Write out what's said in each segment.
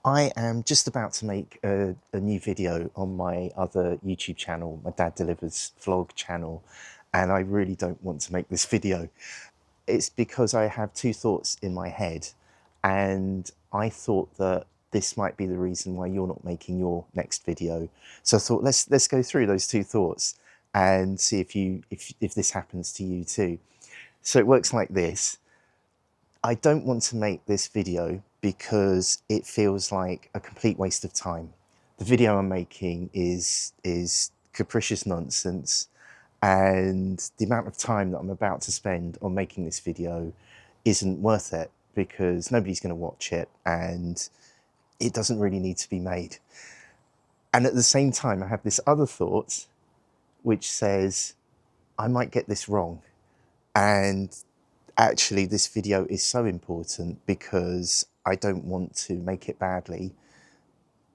I am just about to make a new video on my other YouTube channel, my Dad Delivers vlog channel, and I really don't want to make this video. It's because I have two thoughts in my head, and I thought that this might be the reason why you're not making your next video. So I thought let's go through those two thoughts and see if this happens to you too. So it works like this. I don't want to make this video because it feels like a complete waste of time. The video I'm making is capricious nonsense, and the amount of time that I'm about to spend on making this video isn't worth it because nobody's going to watch it and it doesn't really need to be made. And at the same time, I have this other thought which says I might get this wrong, and actually this video is so important because I don't want to make it badly.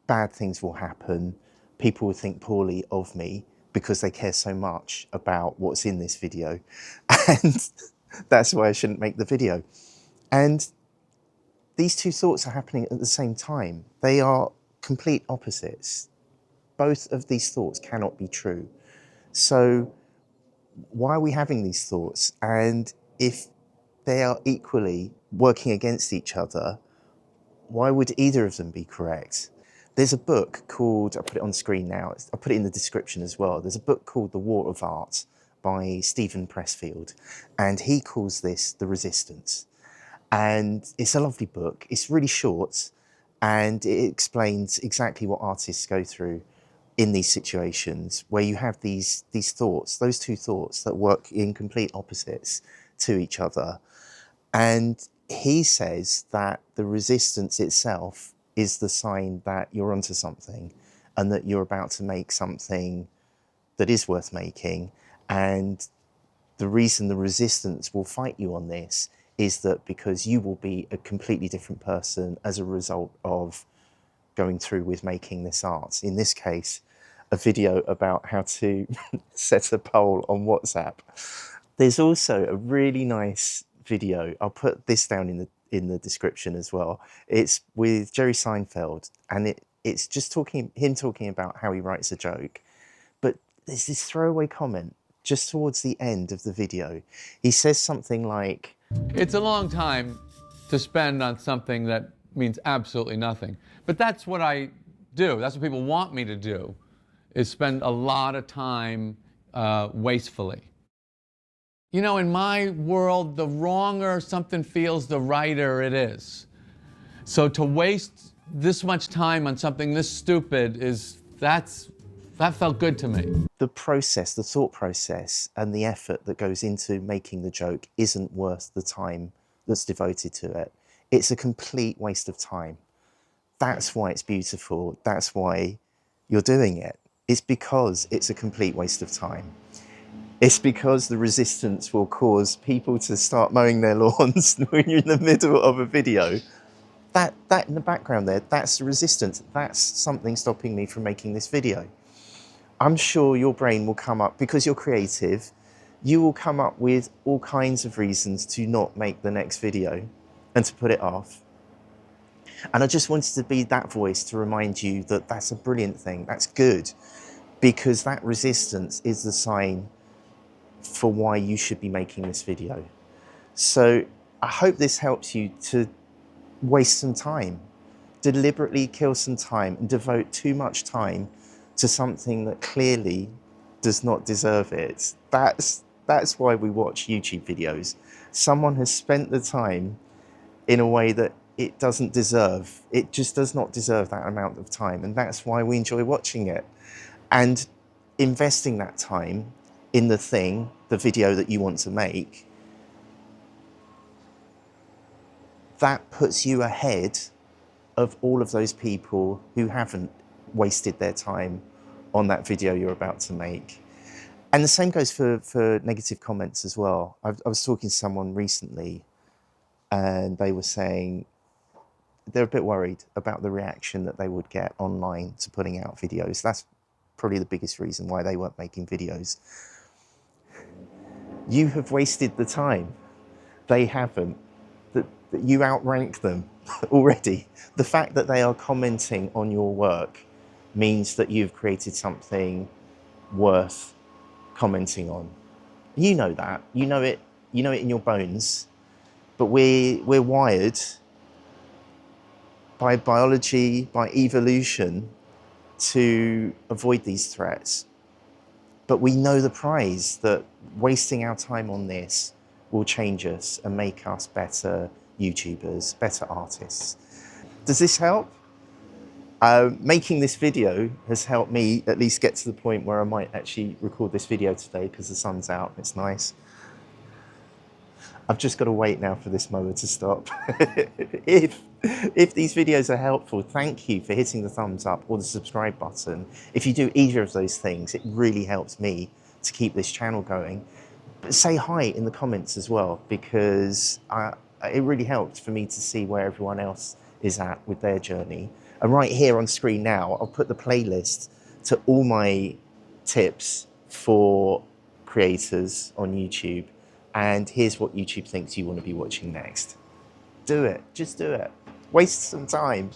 Bad things will happen. People will think poorly of me because they care so much about what's in this video. And that's why I shouldn't make the video. And these two thoughts are happening at the same time. They are complete opposites. Both of these thoughts cannot be true. So why are we having these thoughts? And if they are equally working against each other, why would either of them be correct? There's a book called, I'll put it on screen now, I'll put it in the description as well. There's a book called The War of Art by Pressfield, and he calls this The Resistance. And it's a lovely book. It's really short, and it explains exactly what artists go through in these situations where you have these thoughts, those two thoughts that work in complete opposites to each other. And he says that the resistance itself is the sign that you're onto something and that you're about to make something that is worth making. And the reason the resistance will fight you on this is that because you will be a completely different person as a result of going through with making this art. In this case, a video about how to set a poll on WhatsApp. There's also a really nice video. I'll put this down in the description as well. It's with Jerry Seinfeld, and it's just him talking about how he writes a joke. But there's this throwaway comment just towards the end of the video. He says something like, "It's a long time to spend on something that means absolutely nothing." But that's what I do. That's what people want me to do, is spend a lot of time wastefully. You know, in my world, the wronger something feels, the righter it is. So to waste this much time on something this stupid that felt good to me. the process, the thought process and the effort that goes into making the joke isn't worth the time that's devoted to it. It's a complete waste of time. That's why it's beautiful. That's why you're doing it. It's because it's a complete waste of time. It's because the resistance will cause people to start mowing their lawns when you're in the middle of a video. That in the background there, that's the resistance. That's something stopping me from making this video. I'm sure your brain will come up, because you're creative, you will come up with all kinds of reasons to not make the next video and to put it off. And I just wanted to be that voice to remind you that that's a brilliant thing. That's good, because that resistance is the sign for why you should be making this video. So I hope this helps you to waste some time, deliberately kill some time and devote too much time to something that clearly does not deserve it. That's why we watch YouTube videos. Someone has spent the time in a way that it doesn't deserve. It just does not deserve that amount of time, and that's why we enjoy watching it. And investing that time in the video that you want to make, that puts you ahead of all of those people who haven't wasted their time on that video you're about to make. And the same goes for negative comments as well. I was talking to someone recently, and they were saying they're a bit worried about the reaction that they would get online to putting out videos. That's probably the biggest reason why they weren't making videos. You have wasted the time. They haven't. That you outrank them. already. The fact that they are commenting on your work means that you've created something worth commenting on. You know that. You know it in your bones. But we're wired by biology, by evolution, to avoid these threats. But we know the prize that wasting our time on this will change us and make us better YouTubers, better artists. Does this help? Making this video has helped me at least get to the point where I might actually record this video today because the sun's out, it's nice. I've just got to wait now for this mower to stop. If these videos are helpful, thank you for hitting the thumbs up or the subscribe button. If you do either of those things, it really helps me to keep this channel going. But say hi in the comments as well, because it really helps for me to see where everyone else is at with their journey. And right here on screen now, I'll put the playlist to all my tips for creators on YouTube. And here's what YouTube thinks you want to be watching next. Do it, just do it. Waste some time.